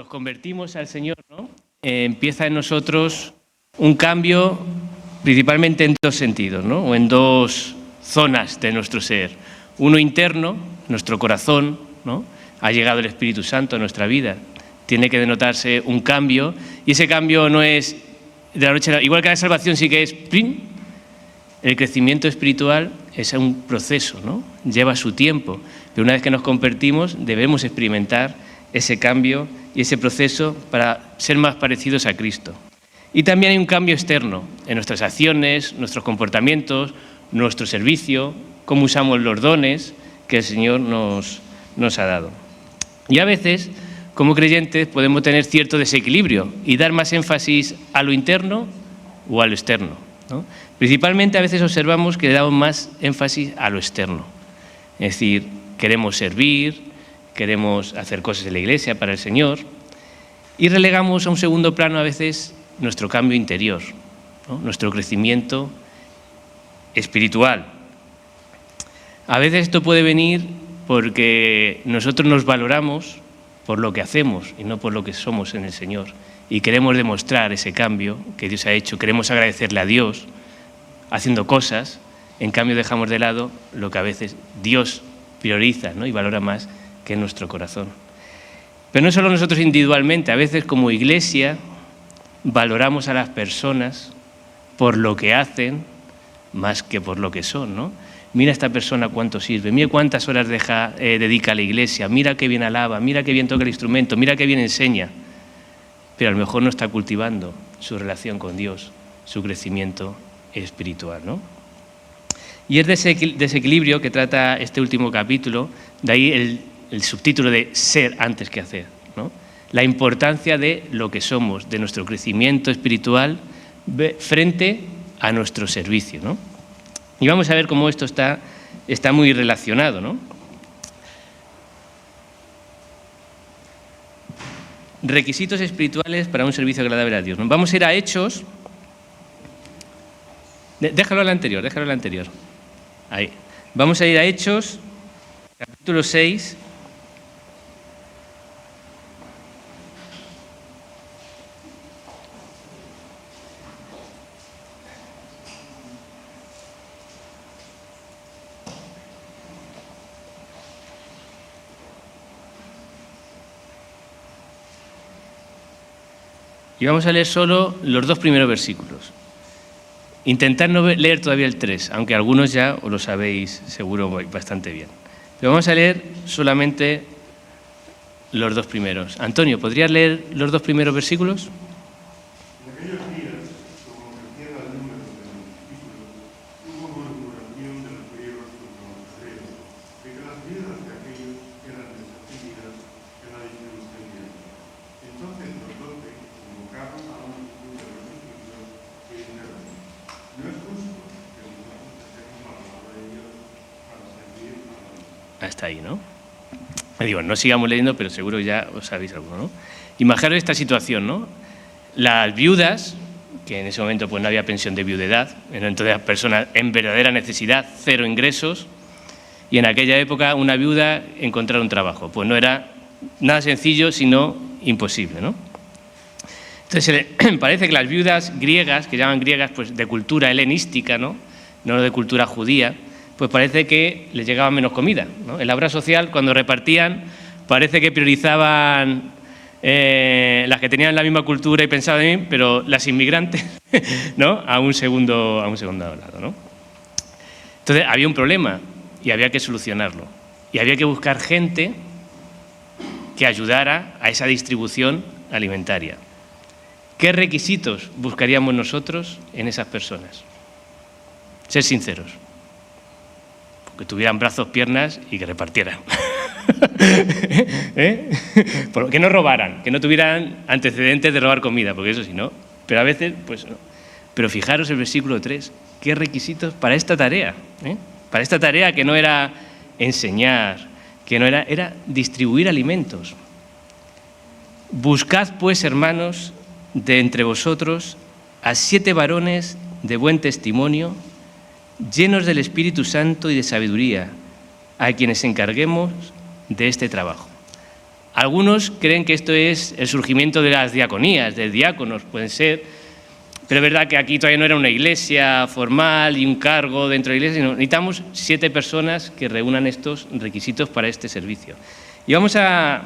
convertimos al Señor, ¿no? Empieza en nosotros un cambio principalmente en dos sentidos, ¿no? O en dos zonas de nuestro ser. Uno interno, nuestro corazón, ¿no? Ha llegado el Espíritu Santo a nuestra vida. Tiene que denotarse un cambio y ese cambio no es de la noche a la... Igual que la salvación sí que es ¡prim! El crecimiento espiritual es un proceso, ¿no? Lleva su tiempo, pero una vez que nos convertimos debemos experimentar ese cambio y ese proceso para ser más parecidos a Cristo. Y también hay un cambio externo en nuestras acciones, nuestros comportamientos, nuestro servicio, cómo usamos los dones que el Señor nos ha dado. Y a veces, como creyentes, podemos tener cierto desequilibrio y dar más énfasis a lo interno o a lo externo, ¿no? Principalmente a veces observamos que le damos más énfasis a lo externo. Es decir, queremos servir, queremos hacer cosas en la iglesia para el Señor y relegamos a un segundo plano a veces nuestro cambio interior, ¿no? Nuestro crecimiento espiritual. A veces esto puede venir porque nosotros nos valoramos por lo que hacemos y no por lo que somos en el Señor. Y queremos demostrar ese cambio que Dios ha hecho, queremos agradecerle a Dios haciendo cosas, en cambio dejamos de lado lo que a veces Dios prioriza, ¿no? Y valora más que en nuestro corazón. Pero no solo nosotros individualmente, a veces como iglesia valoramos a las personas por lo que hacen más que por lo que son, ¿no? Mira esta persona cuánto sirve, mira cuántas horas dedica a la iglesia, mira qué bien alaba, mira qué bien toca el instrumento, mira qué bien enseña. Pero a lo mejor no está cultivando su relación con Dios, su crecimiento espiritual, ¿no? Y es de ese desequilibrio que trata este último capítulo, de ahí el subtítulo de ser antes que hacer, ¿no? La importancia de lo que somos, de nuestro crecimiento espiritual frente a nuestro servicio, ¿no? Y vamos a ver cómo esto está muy relacionado, ¿no? Requisitos espirituales para un servicio agradable a Dios, ¿no? Vamos a ir a Hechos. Déjalo al anterior. Ahí. Vamos a ir a Hechos, capítulo 6. Y vamos a leer solo los 2 primeros versículos. Intentad no leer todavía el 3, aunque algunos ya os lo sabéis seguro bastante bien. Pero vamos a leer solamente los 2 primeros. Antonio, ¿podrías leer los 2 primeros versículos? En aquellos días, como creciera el número de los discípulos, hubo murmuración de los griegos contra los hebreos, de que las viudas de aquellos eran desatendidas en la distribución diaria. Entonces los 12 convocaron a una multitud de los discípulos y dijeron: no es justo que nosotros dejemos la palabra de Dios para servir a la misma. Hasta ahí, ¿no? Digo, no sigamos leyendo, pero seguro ya os sabéis alguno, ¿no? Imaginaos esta situación, ¿no? Las viudas, que en ese momento pues no había pensión de viudedad, entonces personas en verdadera necesidad, 0 ingresos, y en aquella época una viuda encontrar un trabajo, pues no era nada sencillo, sino imposible, ¿no? Entonces parece que las viudas griegas, que llaman griegas pues de cultura helenística, ¿no? No de cultura judía, pues parece que les llegaba menos comida, ¿no? En la obra social, cuando repartían, parece que priorizaban las que tenían la misma cultura y pensaban en mí, pero las inmigrantes, ¿no? a un segundo lado, ¿no? Entonces había un problema y había que solucionarlo. Y había que buscar gente que ayudara a esa distribución alimentaria. ¿Qué requisitos buscaríamos nosotros en esas personas? Ser sinceros. Que tuvieran brazos, piernas y que repartieran. Que no robaran, que no tuvieran antecedentes de robar comida, porque eso sí, ¿no? Pero a veces, pues no. Pero fijaros el versículo 3, ¿qué requisitos para esta tarea? Para esta tarea que no era enseñar, que no era distribuir alimentos. Buscad, pues, hermanos, de entre vosotros a 7 varones de buen testimonio, llenos del Espíritu Santo y de sabiduría, a quienes encarguemos de este trabajo. Algunos creen que esto es el surgimiento de las diaconías, de diáconos, pueden ser, pero es verdad que aquí todavía no era una iglesia formal y un cargo dentro de la iglesia, sino necesitamos 7 personas que reúnan estos requisitos para este servicio. Y vamos a...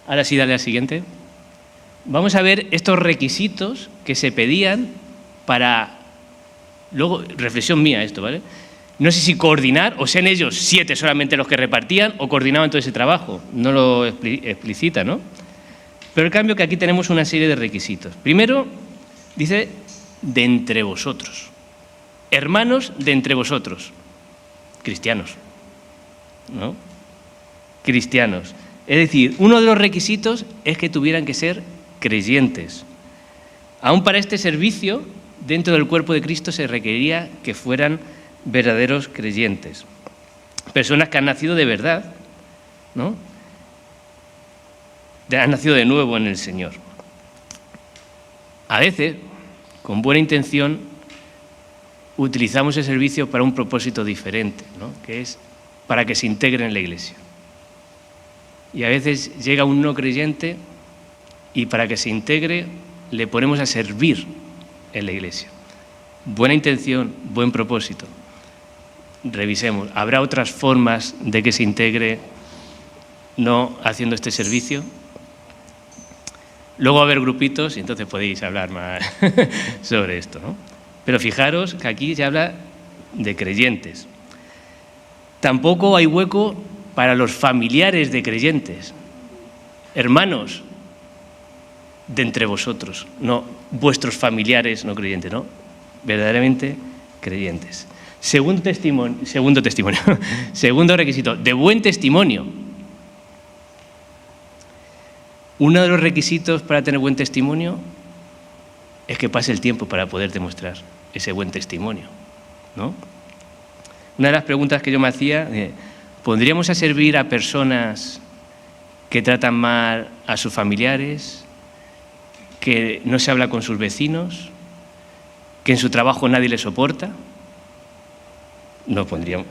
Ahora sí, dale al siguiente. Vamos a ver estos requisitos que se pedían para... Luego, reflexión mía esto, ¿vale? No sé si coordinar, o sean ellos 7 solamente los que repartían, o coordinaban todo ese trabajo. No lo explicita, ¿no? Pero el cambio que aquí tenemos una serie de requisitos. Primero, dice, de entre vosotros. Hermanos de entre vosotros. Cristianos, ¿no? Cristianos. Es decir, uno de los requisitos es que tuvieran que ser creyentes. Aún para este servicio, dentro del cuerpo de Cristo se requería que fueran verdaderos creyentes. Personas que han nacido de verdad, ¿no? Han nacido de nuevo en el Señor. A veces, con buena intención, utilizamos el servicio para un propósito diferente, ¿no? Que es para que se integren en la iglesia. Y a veces llega un no creyente y para que se integre le ponemos a servir en la iglesia. Buena intención, buen propósito. Revisemos. ¿Habrá otras formas de que se integre no haciendo este servicio? Luego va a haber grupitos y entonces podéis hablar más sobre esto, ¿no? Pero fijaros que aquí se habla de creyentes. Tampoco hay hueco para los familiares de creyentes. Hermanos de entre vosotros, no vuestros familiares no creyentes, no, verdaderamente creyentes. Segundo requisito, de buen testimonio. Uno de los requisitos para tener buen testimonio es que pase el tiempo para poder demostrar ese buen testimonio, ¿no? Una de las preguntas que yo me hacía, ¿pondríamos a servir a personas que tratan mal a sus familiares, que no se habla con sus vecinos, que en su trabajo nadie le soporta? No pondríamos.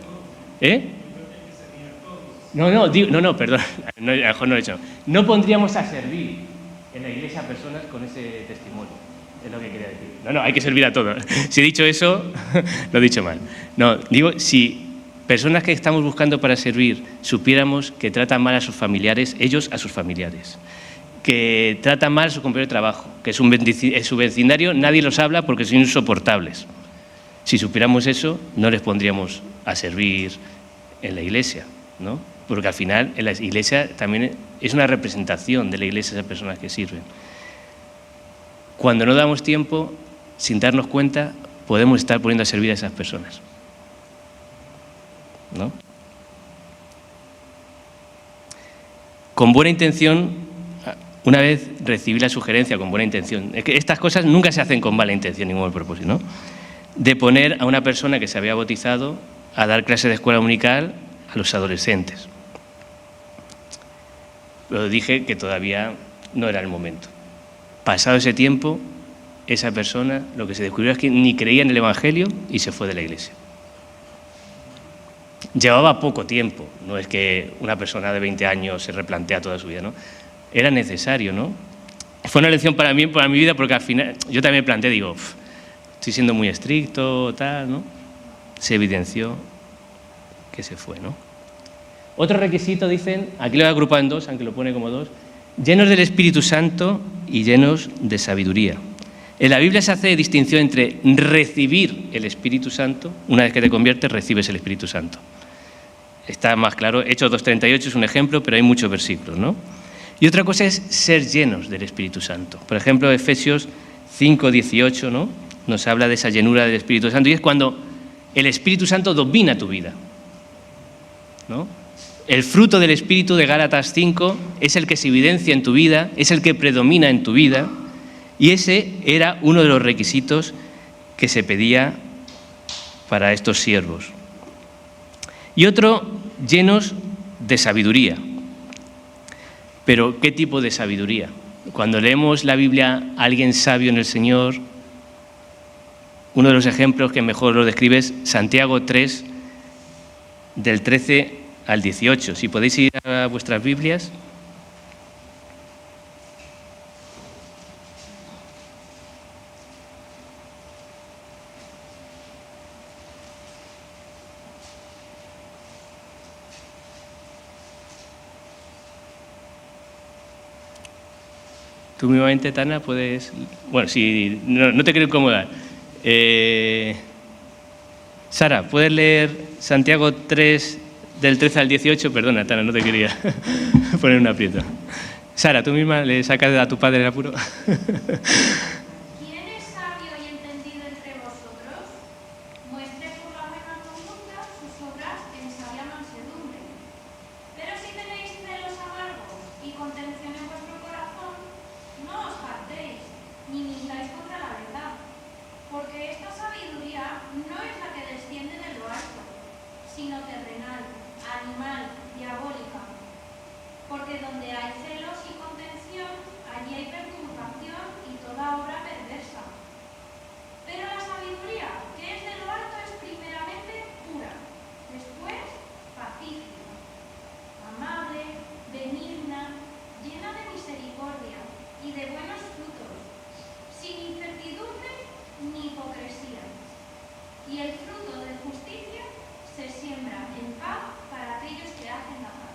No, perdón, no, a lo mejor no lo he hecho. No pondríamos a servir en la iglesia a personas con ese testimonio, es lo que quería decir. No, hay que servir a todos. Si he dicho eso, lo he dicho mal. No, digo, si personas que estamos buscando para servir supiéramos que tratan mal a sus familiares, ellos a sus familiares, que tratan mal a su compañero de trabajo, que en su vecindario nadie los habla porque son insoportables. Si supiéramos eso, no les pondríamos a servir en la iglesia, ¿no? Porque al final en la iglesia también es una representación de la iglesia esas personas que sirven. Cuando no damos tiempo, sin darnos cuenta, podemos estar poniendo a servir a esas personas, ¿no? Con buena intención, una vez recibí la sugerencia con buena intención, es que estas cosas nunca se hacen con mala intención, ningún mal propósito, ¿no? De poner a una persona que se había bautizado a dar clases de escuela dominical a los adolescentes. Pero dije que todavía no era el momento. Pasado ese tiempo, esa persona lo que se descubrió es que ni creía en el Evangelio y se fue de la iglesia. Llevaba poco tiempo, no es que una persona de 20 años se replantea toda su vida, ¿no? Era necesario, ¿no? Fue una lección para mí, para mi vida, porque al final yo también planteé, digo, estoy siendo muy estricto, tal, ¿no? Se evidenció que se fue, ¿no? Otro requisito, dicen, aquí lo he agrupado en 2, aunque lo pone como 2, llenos del Espíritu Santo y llenos de sabiduría. En la Biblia se hace distinción entre recibir el Espíritu Santo, una vez que te conviertes, recibes el Espíritu Santo. Está más claro, Hechos 2:38 es un ejemplo, pero hay muchos versículos, ¿no? Y otra cosa es ser llenos del Espíritu Santo. Por ejemplo, Efesios 5:18, ¿no? Nos habla de esa llenura del Espíritu Santo y es cuando el Espíritu Santo domina tu vida, ¿no? El fruto del Espíritu de Gálatas 5 es el que se evidencia en tu vida, es el que predomina en tu vida y ese era uno de los requisitos que se pedía para estos siervos. Y otro, llenos de sabiduría. Pero, ¿qué tipo de sabiduría? Cuando leemos la Biblia, alguien sabio en el Señor, uno de los ejemplos que mejor lo describe es Santiago 3, del 13 al 18. Si podéis ir a vuestras Biblias, Tú mismamente, Tana, puedes... Bueno, si no te quiero incomodar. Sara, ¿puedes leer Santiago 3, del 13 al 18? Perdona, Tana, no te quería poner un aprieto. Sara, ¿tú misma le sacas a tu padre el apuro? ¿Quién es sabio y entendido entre vosotros? Muestre por la buena conducta sus obras en sabia mansedumbre. Pero si tenéis celos amargos y contención en vuestro corazón, no os jactéis, ni mintáis contra la verdad. Porque esta sabiduría no es la que desciende de lo alto, sino terrenal, animal, diabólica. Porque donde hay celos y contención, allí hay perturbación y toda obra perversa. Pero la sabiduría, que es de lo alto, es primeramente pura, después pacífica, amable, benigna, llena de misericordia y de buenos frutos, sin incertidumbre ni hipocresía. Y el fruto de justicia se siembra en paz para aquellos que hacen la paz.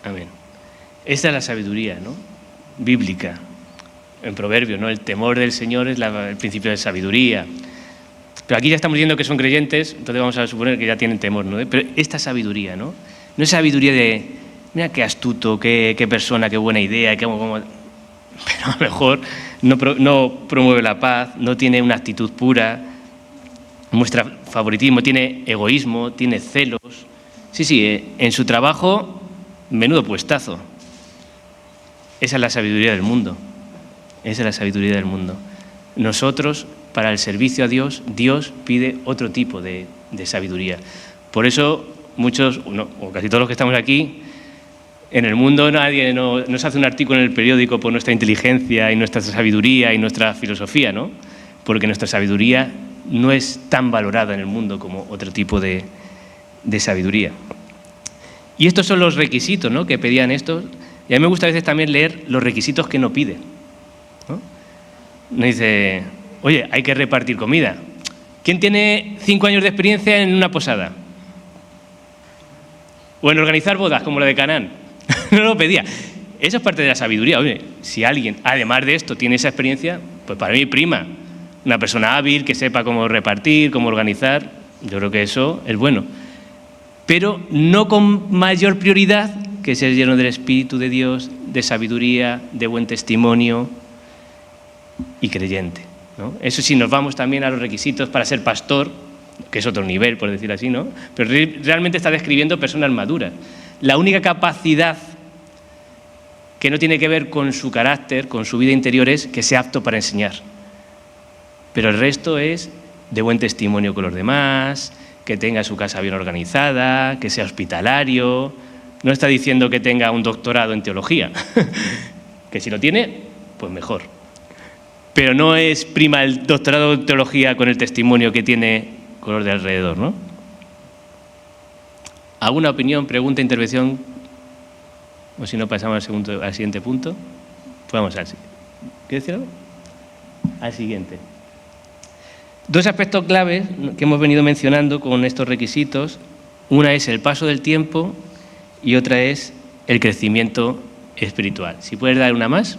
Amén. Esta es la sabiduría, ¿no? Bíblica. En Proverbios, ¿no? El temor del Señor es el principio de sabiduría. Pero aquí ya estamos diciendo que son creyentes, entonces vamos a suponer que ya tienen temor, ¿no? Pero esta sabiduría, ¿no? No es sabiduría de, mira qué astuto, qué persona, qué buena idea, pero a lo mejor no promueve la paz, no tiene una actitud pura, muestra favoritismo, tiene egoísmo, tiene celos. Sí, en su trabajo... Menudo puestazo. Esa es la sabiduría del mundo. Esa es la sabiduría del mundo. Nosotros, para el servicio a Dios, Dios pide otro tipo de sabiduría. Por eso muchos, o casi todos los que estamos aquí, en el mundo nadie nos hace un artículo en el periódico por nuestra inteligencia y nuestra sabiduría y nuestra filosofía, ¿no? Porque nuestra sabiduría no es tan valorada en el mundo como otro tipo de sabiduría. Y estos son los requisitos, ¿no?, que pedían estos. Y a mí me gusta a veces también leer los requisitos que no piden, ¿no? Nos dice, oye, hay que repartir comida. ¿Quién tiene 5 años de experiencia en una posada? O en organizar bodas, como la de Canaán. No lo pedía. Eso es parte de la sabiduría. Oye, si alguien, además de esto, tiene esa experiencia, pues para mí prima. Una persona hábil, que sepa cómo repartir, cómo organizar. Yo creo que eso es bueno. Pero no con mayor prioridad que ser lleno del Espíritu de Dios, de sabiduría, de buen testimonio y creyente, ¿no? Eso sí, nos vamos también a los requisitos para ser pastor, que es otro nivel, por decir así, ¿no? Pero realmente está describiendo personas maduras. La única capacidad que no tiene que ver con su carácter, con su vida interior, es que sea apto para enseñar. Pero el resto es de buen testimonio con los demás, que tenga su casa bien organizada, que sea hospitalario. No está diciendo que tenga un doctorado en teología, que si lo tiene, pues mejor. Pero no es prima el doctorado en teología con el testimonio que tiene con los de alrededor, ¿no? ¿Alguna opinión, pregunta, intervención? O si no, pasamos al siguiente punto. Pues vamos al siguiente. ¿Quieres decir algo? Al siguiente. 2 aspectos claves que hemos venido mencionando con estos requisitos. Una es el paso del tiempo y otra es el crecimiento espiritual. Si puedes dar una más.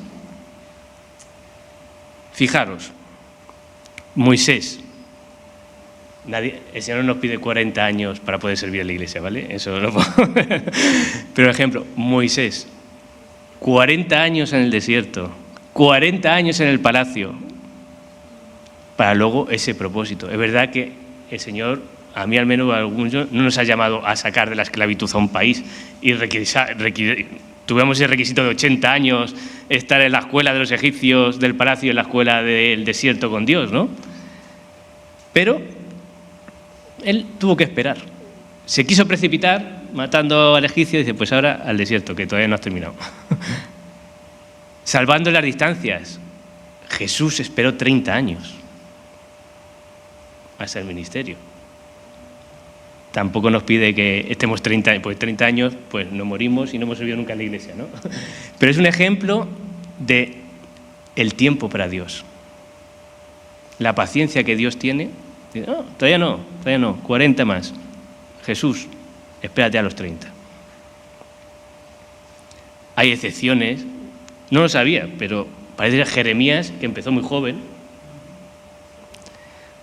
Fijaros, Moisés. El Señor no nos pide 40 años para poder servir a la iglesia, ¿vale? Eso no puedo. Pero, por ejemplo, Moisés, 40 años en el desierto, 40 años en el palacio, para luego ese propósito. Es verdad que el Señor, a mí al menos, no nos ha llamado a sacar de la esclavitud a un país y tuvimos ese requisito de 80 años, estar en la escuela de los egipcios del palacio, en la escuela del desierto con Dios, ¿no? Pero él tuvo que esperar. Se quiso precipitar matando al egipcio y dice, pues ahora al desierto, que todavía no has terminado. Salvando las distancias. Jesús esperó 30 años hasta el ministerio. Tampoco nos pide que estemos 30 años, pues no morimos y no hemos servido nunca en la iglesia, ¿no? Pero es un ejemplo de el tiempo para Dios. La paciencia que Dios tiene. Oh, todavía no, 40 más. Jesús, espérate a los 30. hay excepciones. No lo sabía, pero parece que Jeremías, que empezó muy joven.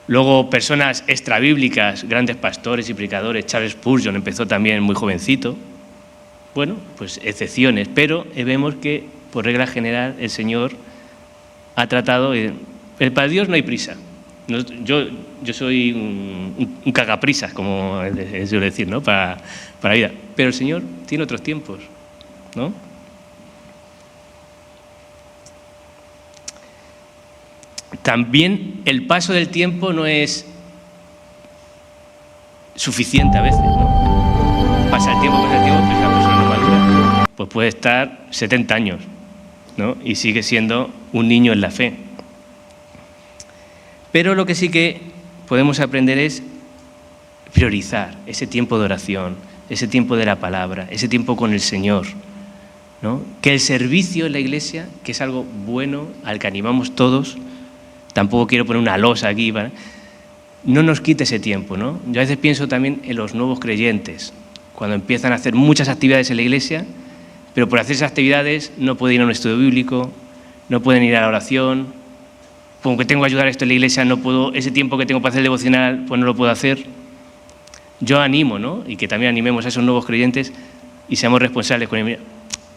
Luego personas extrabíblicas, grandes pastores y predicadores. Charles Spurgeon empezó también muy jovencito. Bueno, pues excepciones, pero vemos que por regla general el Señor ha tratado... Para Dios no hay prisa. Yo soy un cagaprisas, como se suele decir, ¿no? Para la vida. Pero el Señor tiene otros tiempos, ¿no? También el paso del tiempo no es suficiente a veces, ¿no? Pasa el tiempo, pues una persona no madura, pues puede estar 70 años, ¿no? Y sigue siendo un niño en la fe. Pero lo que sí que podemos aprender es priorizar ese tiempo de oración, ese tiempo de la palabra, ese tiempo con el Señor, ¿no? Que el servicio en la iglesia, que es algo bueno, al que animamos todos, tampoco quiero poner una losa aquí, ¿vale? No nos quite ese tiempo, ¿no? Yo a veces pienso también en los nuevos creyentes, cuando empiezan a hacer muchas actividades en la iglesia, pero por hacer esas actividades no pueden ir a un estudio bíblico, no pueden ir a la oración, como que tengo que ayudar a esto en la iglesia, no puedo, ese tiempo que tengo para hacer el devocional, pues no lo puedo hacer. Yo animo, ¿no? Y que también animemos a esos nuevos creyentes y seamos responsables con él. Mira,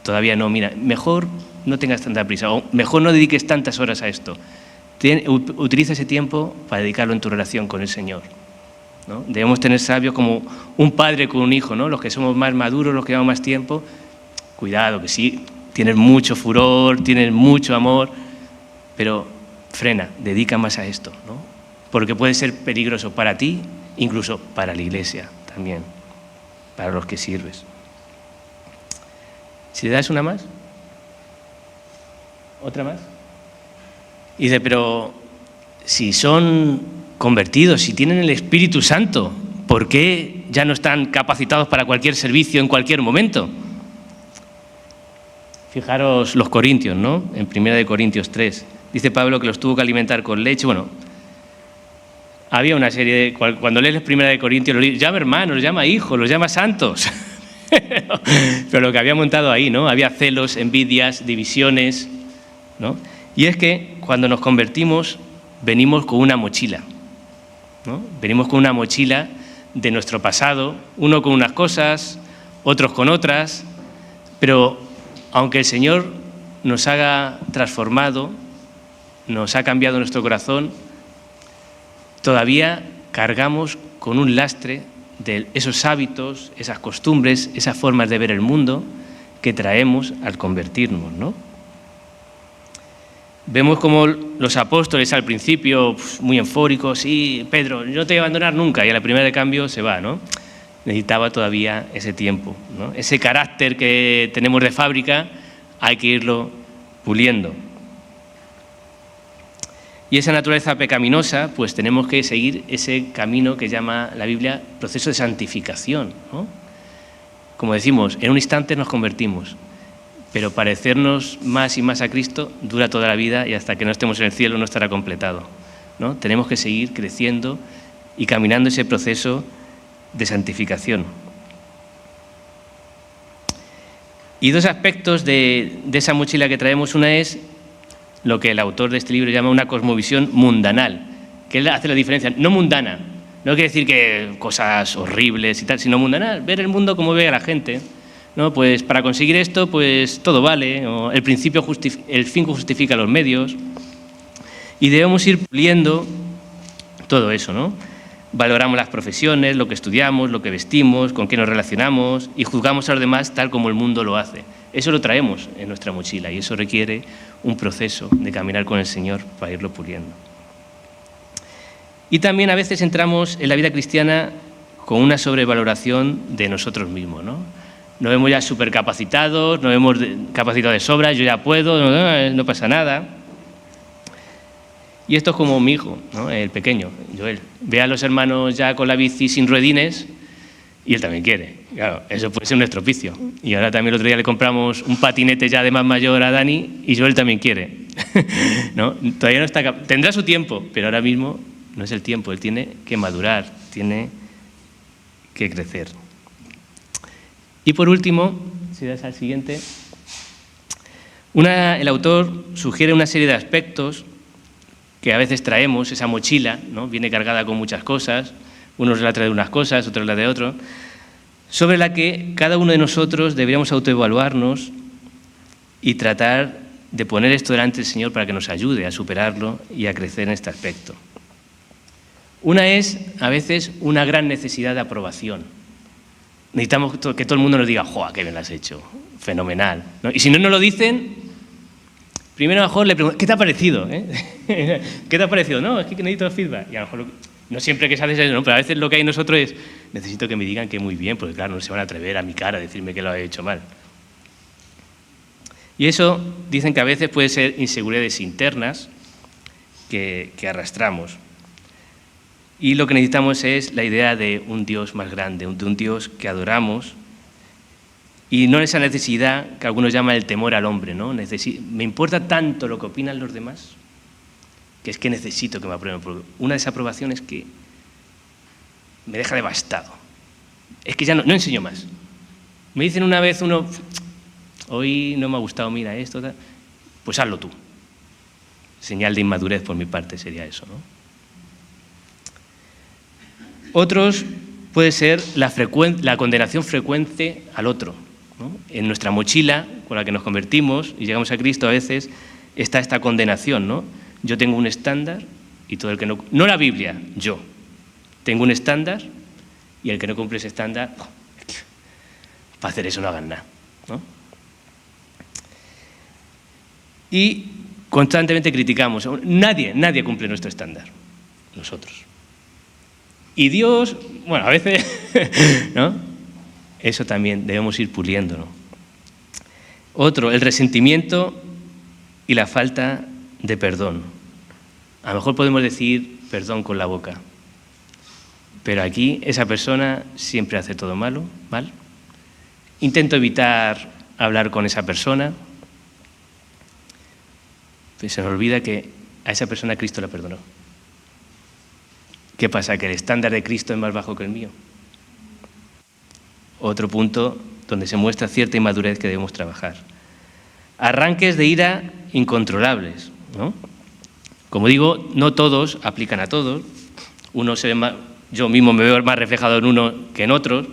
todavía no, mira, mejor no tengas tanta prisa, o mejor no dediques tantas horas a esto. Utiliza ese tiempo para dedicarlo en tu relación con el Señor, ¿no? Debemos tener sabios como un padre con un hijo, ¿no? Los que somos más maduros, los que llevamos más tiempo, cuidado, que sí, tienes mucho furor, tienes mucho amor, pero frena, dedica más a esto, ¿no? Porque puede ser peligroso para ti, incluso para la iglesia también, para los que sirves. Si le das una más, otra más. Y dice, pero si son convertidos, si tienen el Espíritu Santo, ¿por qué ya no están capacitados para cualquier servicio en cualquier momento? Fijaros los corintios, ¿no? En 1 Corintios 3. Dice Pablo que los tuvo que alimentar con leche. Bueno, había una serie de... Cuando lees 1 Corintios, los llama hermanos, los llama hijos, los llama santos. Pero lo que había montado ahí, ¿no? Había celos, envidias, divisiones, ¿no? Y es que cuando nos convertimos venimos con una mochila, ¿no? Venimos con una mochila de nuestro pasado, uno con unas cosas, otros con otras, pero aunque el Señor nos haga transformado, nos ha cambiado nuestro corazón, todavía cargamos con un lastre de esos hábitos, esas costumbres, esas formas de ver el mundo que traemos al convertirnos, ¿no? Vemos como los apóstoles al principio, muy eufóricos, sí, Pedro, yo no te voy a abandonar nunca, y a la primera de cambio se va, ¿no? Necesitaba todavía ese tiempo, ¿no? Ese carácter que tenemos de fábrica hay que irlo puliendo. Y esa naturaleza pecaminosa, pues tenemos que seguir ese camino que llama la Biblia proceso de santificación, ¿no? Como decimos, en un instante nos convertimos, pero parecernos más y más a Cristo dura toda la vida y hasta que no estemos en el cielo no estará completado, ¿no? Tenemos que seguir creciendo y caminando ese proceso de santificación. Y dos aspectos de esa mochila que traemos. Una es lo que el autor de este libro llama una cosmovisión mundanal, que él hace la diferencia, no mundana, no quiere decir que cosas horribles y tal, sino mundanal, ver el mundo como ve a la gente, ¿no? Pues para conseguir esto, pues todo vale, o el fin justifica los medios, y debemos ir puliendo todo eso, ¿no? Valoramos las profesiones, lo que estudiamos, lo que vestimos, con qué nos relacionamos, y juzgamos a los demás tal como el mundo lo hace. Eso lo traemos en nuestra mochila y eso requiere un proceso de caminar con el Señor para irlo puliendo. Y también a veces entramos en la vida cristiana con una sobrevaloración de nosotros mismos, ¿no? Nos vemos ya supercapacitados, nos vemos capacitados de sobra, yo ya puedo, no pasa nada. Y esto es como mi hijo, ¿no? El pequeño, Joel. Ve a los hermanos ya con la bici sin ruedines y él también quiere. Claro, eso puede ser un estropicio. Y ahora también el otro día le compramos un patinete ya de más mayor a Dani y Joel también quiere, ¿no? Todavía no está tendrá su tiempo, pero ahora mismo no es el tiempo. Él tiene que madurar, tiene que crecer. Y por último, si das al siguiente, El autor sugiere una serie de aspectos que a veces traemos, esa mochila, ¿no? Viene cargada con muchas cosas, unos la traen unas cosas, otros la de otros, sobre la que cada uno de nosotros deberíamos autoevaluarnos y tratar de poner esto delante del Señor para que nos ayude a superarlo y a crecer en este aspecto. Una es, a veces, una gran necesidad de aprobación. Necesitamos que todo el mundo nos diga, ¡joa, qué bien lo has hecho! Fenomenal, ¿no? Y si no nos lo dicen, primero a lo mejor le pregunto, ¿qué te ha parecido? ¿Qué te ha parecido? No, es que necesito feedback. Y a lo mejor, no siempre que se hace eso, ¿no? Pero a veces lo que hay en nosotros es, necesito que me digan que muy bien, porque claro, no se van a atrever a mi cara a decirme que lo he hecho mal. Y eso dicen que a veces puede ser inseguridades internas que arrastramos. Y lo que necesitamos es la idea de un Dios más grande, de un Dios que adoramos, y no esa necesidad que algunos llaman el temor al hombre, ¿no? Me importa tanto lo que opinan los demás, que es que necesito que me aprueben. Una desaprobación es que me deja devastado. Es que ya no enseño más. Me dicen una vez hoy no me ha gustado, mira esto, tal. Pues hazlo tú. Señal de inmadurez por mi parte sería eso, ¿no? Otros puede ser la condenación frecuente al otro, ¿no? En nuestra mochila con la que nos convertimos y llegamos a Cristo a veces está esta condenación, ¿no? Yo tengo un estándar y todo el que no la Biblia, yo tengo un estándar y el que no cumple ese estándar, para hacer eso no hagan nada, ¿no? Y constantemente criticamos. Nadie cumple nuestro estándar, nosotros. Y Dios, bueno, a veces, ¿no? Eso también debemos ir puliendo, ¿no? Otro, el resentimiento y la falta de perdón. A lo mejor podemos decir perdón con la boca, pero aquí esa persona siempre hace todo mal. Intento evitar hablar con esa persona, pero se nos olvida que a esa persona Cristo la perdonó. ¿Qué pasa? ¿Que el estándar de Cristo es más bajo que el mío? Otro punto donde se muestra cierta inmadurez que debemos trabajar. Arranques de ira incontrolables, ¿no? Como digo, no todos aplican a todos. Uno se ve más, yo mismo me veo más reflejado en uno que en otros.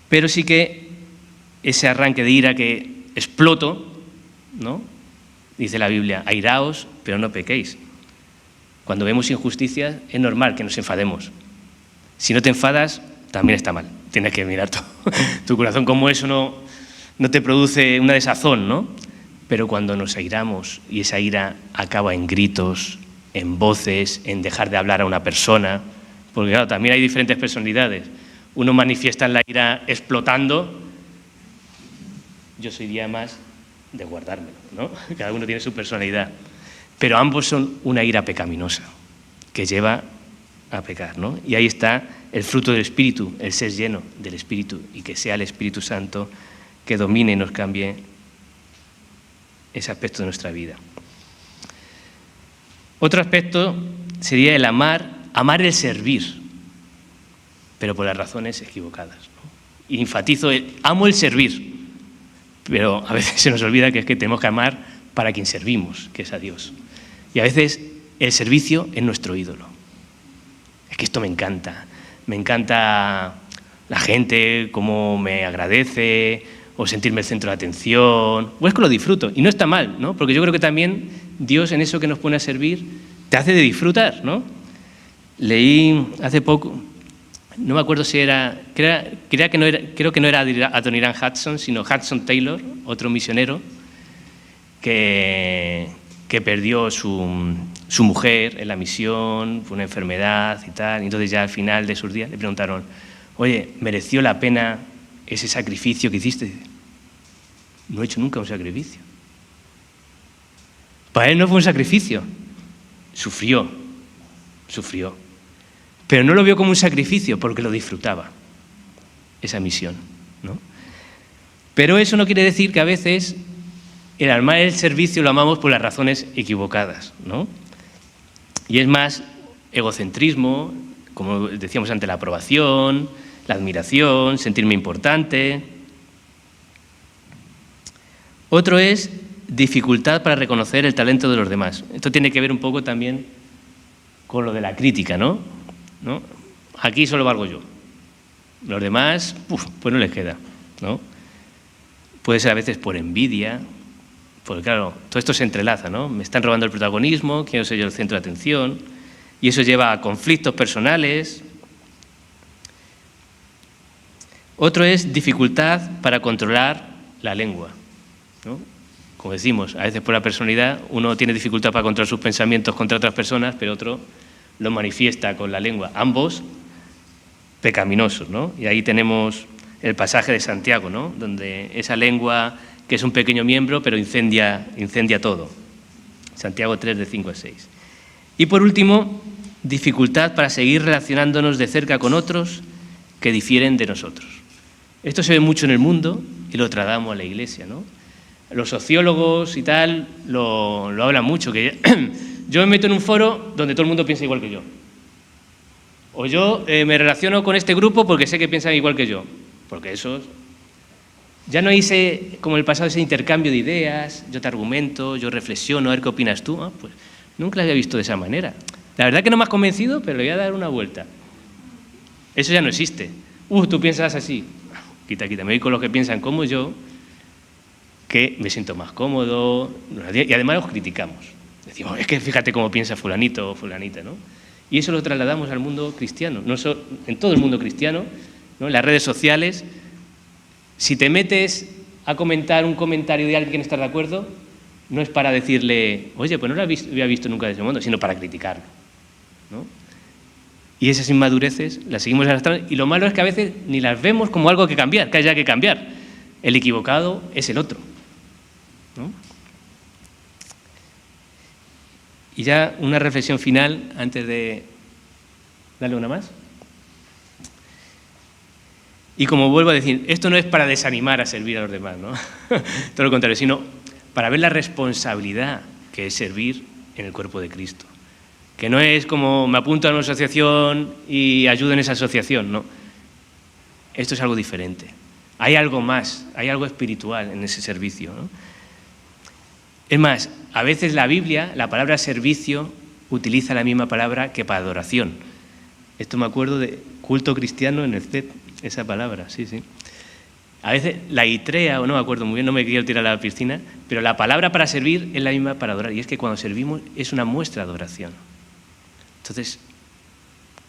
Pero sí que ese arranque de ira que exploto, ¿no? Dice la Biblia, airaos, pero no pequéis. Cuando vemos injusticias es normal que nos enfademos. Si no te enfadas, también está mal. Tienes que mirar tu corazón como eso no te produce una desazón, ¿no? Pero cuando nos airamos y esa ira acaba en gritos, en voces, en dejar de hablar a una persona, porque claro, también hay diferentes personalidades. Uno manifiesta la ira explotando, yo soy más de guardármelo, ¿no? Cada uno tiene su personalidad. Pero ambos son una ira pecaminosa que lleva a pecar, ¿no? Y ahí está el fruto del Espíritu, el ser lleno del Espíritu, y que sea el Espíritu Santo que domine y nos cambie ese aspecto de nuestra vida. Otro aspecto sería el amar el servir, pero por las razones equivocadas, ¿no? Y enfatizo amo el servir, pero a veces se nos olvida que es que tenemos que amar para quien servimos, que es a Dios. Y a veces el servicio es nuestro ídolo. Es que esto me encanta la gente, cómo me agradece, o sentirme el centro de atención, o es que lo disfruto, y no está mal, ¿no? Porque yo creo que también Dios en eso que nos pone a servir te hace de disfrutar, ¿no? Leí hace poco, no me acuerdo si creo que no era Adoniram Hudson, sino Hudson Taylor, otro misionero, que perdió su mujer en la misión, fue una enfermedad y tal, y entonces ya al final de sus días le preguntaron, oye, ¿mereció la pena ese sacrificio que hiciste? No he hecho nunca un sacrificio. Para él no fue un sacrificio, sufrió, pero no lo vio como un sacrificio porque lo disfrutaba, esa misión, ¿no? Pero eso no quiere decir que a veces el amar el servicio lo amamos por las razones equivocadas, ¿no? Y es más egocentrismo, como decíamos antes, la aprobación, la admiración, sentirme importante. Otro es dificultad para reconocer el talento de los demás. Esto tiene que ver un poco también con lo de la crítica, ¿no? Aquí solo valgo yo. Los demás, pues no les queda, ¿no? Puede ser a veces por envidia, porque claro, todo esto se entrelaza, ¿no? Me están robando el protagonismo, quiero ser yo el centro de atención, y eso lleva a conflictos personales. Otro es dificultad para controlar la lengua, ¿no? Como decimos, a veces por la personalidad uno tiene dificultad para controlar sus pensamientos contra otras personas, pero otro lo manifiesta con la lengua. Ambos pecaminosos, ¿no? Y ahí tenemos el pasaje de Santiago, ¿no? Donde esa lengua que es un pequeño miembro, pero incendia todo. Santiago 3, de 5 a 6. Y por último, dificultad para seguir relacionándonos de cerca con otros que difieren de nosotros. Esto se ve mucho en el mundo y lo trasladamos a la Iglesia, ¿no? Los sociólogos y tal lo hablan mucho, que yo me meto en un foro donde todo el mundo piensa igual que yo. O yo me relaciono con este grupo porque sé que piensan igual que yo. Porque esos... Ya no hay como el pasado, ese intercambio de ideas, yo te argumento, yo reflexiono, a ver qué opinas tú. Pues nunca lo había visto de esa manera. La verdad que no me has convencido, pero le voy a dar una vuelta. Eso ya no existe. Tú piensas así. Quita, me voy con los que piensan como yo, que me siento más cómodo, y además los criticamos. Decimos, es que fíjate cómo piensa fulanito o fulanita, ¿no? Y eso lo trasladamos al mundo cristiano, en todo el mundo cristiano, ¿no? En las redes sociales. Si te metes a comentar un comentario de alguien que no está de acuerdo, no es para decirle, oye, pues no lo había visto nunca de ese modo, sino para criticarlo, ¿no? Y esas inmadureces las seguimos arrastrando, y lo malo es que a veces ni las vemos como algo que cambiar, que haya que cambiar. El equivocado es el otro, ¿no? Y ya una reflexión final antes de darle una más. Y como vuelvo a decir, esto no es para desanimar a servir a los demás, ¿no? Todo lo contrario, sino para ver la responsabilidad que es servir en el cuerpo de Cristo. Que no es como me apunto a una asociación y ayudo en esa asociación, no. Esto es algo diferente. Hay algo más, hay algo espiritual en ese servicio, ¿no? Es más, a veces la Biblia, la palabra servicio, utiliza la misma palabra que para adoración. Esto me acuerdo de culto cristiano en el CEP, esa palabra, sí. A veces la itrea, o no me acuerdo muy bien, no me quiero tirar a la piscina, pero la palabra para servir es la misma para adorar. Y es que cuando servimos es una muestra de adoración. Entonces,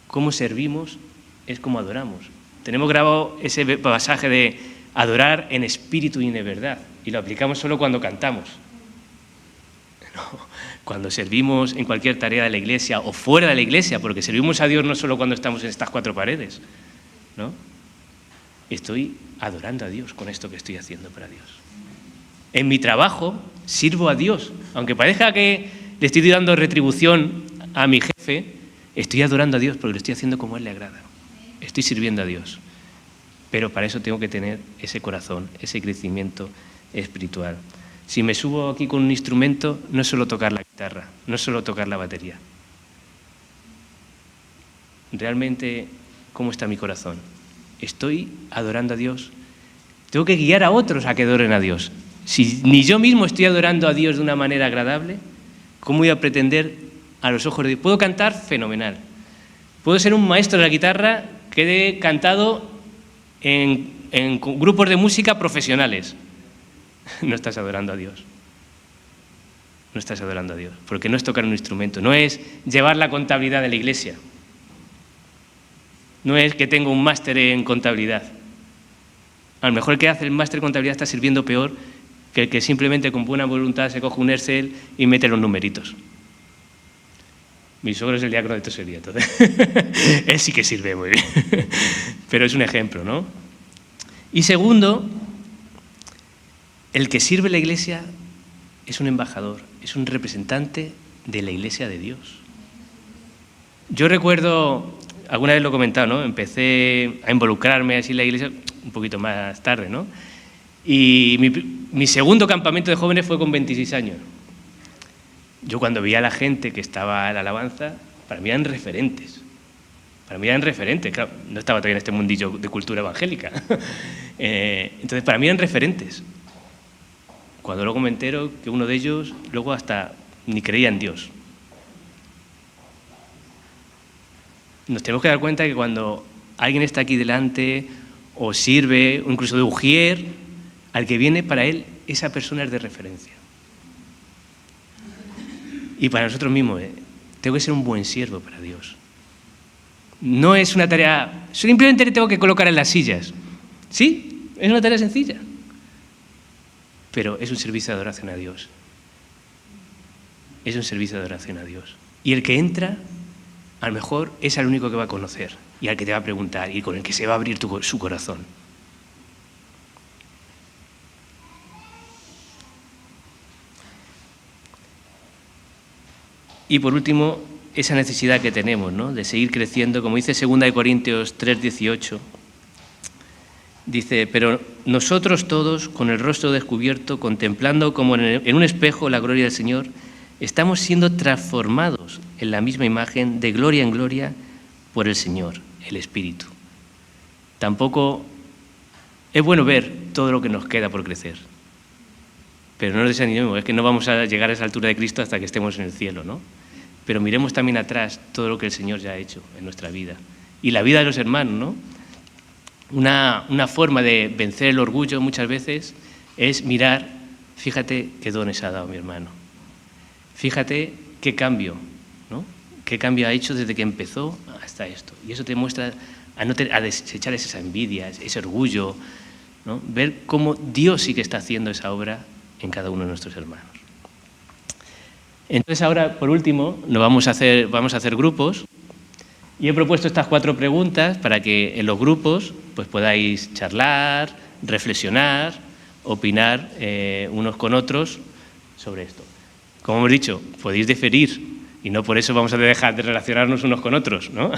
cómo servimos es como adoramos. Tenemos grabado ese pasaje de adorar en espíritu y en verdad, y lo aplicamos solo cuando cantamos. No, cuando servimos en cualquier tarea de la Iglesia o fuera de la Iglesia, porque servimos a Dios no solo cuando estamos en estas cuatro paredes, ¿no? Estoy adorando a Dios con esto que estoy haciendo para Dios. En mi trabajo sirvo a Dios, aunque parezca que le estoy dando retribución a mi jefe, estoy adorando a Dios porque lo estoy haciendo como a Él le agrada. Estoy sirviendo a Dios. Pero para eso tengo que tener ese corazón, ese crecimiento espiritual. Si me subo aquí con un instrumento, no es solo tocar la guitarra, no es solo tocar la batería. Realmente, ¿cómo está mi corazón? ¿Estoy adorando a Dios? Tengo que guiar a otros a que adoren a Dios. Si ni yo mismo estoy adorando a Dios de una manera agradable, ¿cómo voy a pretender a los ojos de Dios? Puedo cantar fenomenal. Puedo ser un maestro de la guitarra que he cantado en grupos de música profesionales. No estás adorando a Dios. No estás adorando a Dios. Porque no es tocar un instrumento, no es llevar la contabilidad de la Iglesia. No es que tengo un máster en contabilidad. A lo mejor el que hace el máster en contabilidad está sirviendo peor que el que simplemente con buena voluntad se coge un Excel y mete los numeritos. Mi suegro es el diácono de tesorería, entonces él sí que sirve muy bien. Pero es un ejemplo, ¿no? Y segundo, el que sirve la Iglesia es un embajador, es un representante de la Iglesia de Dios. Yo recuerdo, alguna vez lo he comentado, ¿no? Empecé a involucrarme así en la Iglesia un poquito más tarde, ¿no? Y mi segundo campamento de jóvenes fue con 26 años. Yo cuando veía a la gente que estaba en la alabanza, para mí eran referentes. Claro, no estaba todavía en este mundillo de cultura evangélica. Entonces, para mí eran referentes. Cuando luego me entero que uno de ellos luego hasta ni creía en Dios. Nos tenemos que dar cuenta que cuando alguien está aquí delante o sirve, o incluso de ujier, al que viene, para él, esa persona es de referencia. Y para nosotros mismos, tengo que ser un buen siervo para Dios. No es una tarea, simplemente le tengo que colocar en las sillas. Sí, es una tarea sencilla, pero es un servicio de adoración a Dios. Es un servicio de adoración a Dios. Y el que entra, a lo mejor es el único que va a conocer y al que te va a preguntar y con el que se va a abrir su corazón. Y por último, esa necesidad que tenemos, ¿no?, de seguir creciendo, como dice 2 Corintios 3:18, dice: pero nosotros todos, con el rostro descubierto, contemplando como en un espejo la gloria del Señor, estamos siendo transformados en la misma imagen, de gloria en gloria, por el Señor, el Espíritu. Tampoco es bueno ver todo lo que nos queda por crecer, pero no nos desanimemos, es que no vamos a llegar a esa altura de Cristo hasta que estemos en el cielo, ¿no? Pero miremos también atrás todo lo que el Señor ya ha hecho en nuestra vida. Y la vida de los hermanos, ¿no? Una forma de vencer el orgullo muchas veces es mirar, fíjate qué dones ha dado mi hermano. Fíjate qué cambio, ¿no? Qué cambio ha hecho desde que empezó hasta esto. Y eso te muestra a desechar esa envidia, ese orgullo, ¿no? Ver cómo Dios sí que está haciendo esa obra en cada uno de nuestros hermanos. Entonces ahora, por último, vamos a hacer grupos y he propuesto estas 4 preguntas para que en los grupos pues podáis charlar, reflexionar, opinar unos con otros sobre esto. Como hemos dicho, podéis diferir y no por eso vamos a dejar de relacionarnos unos con otros, ¿no?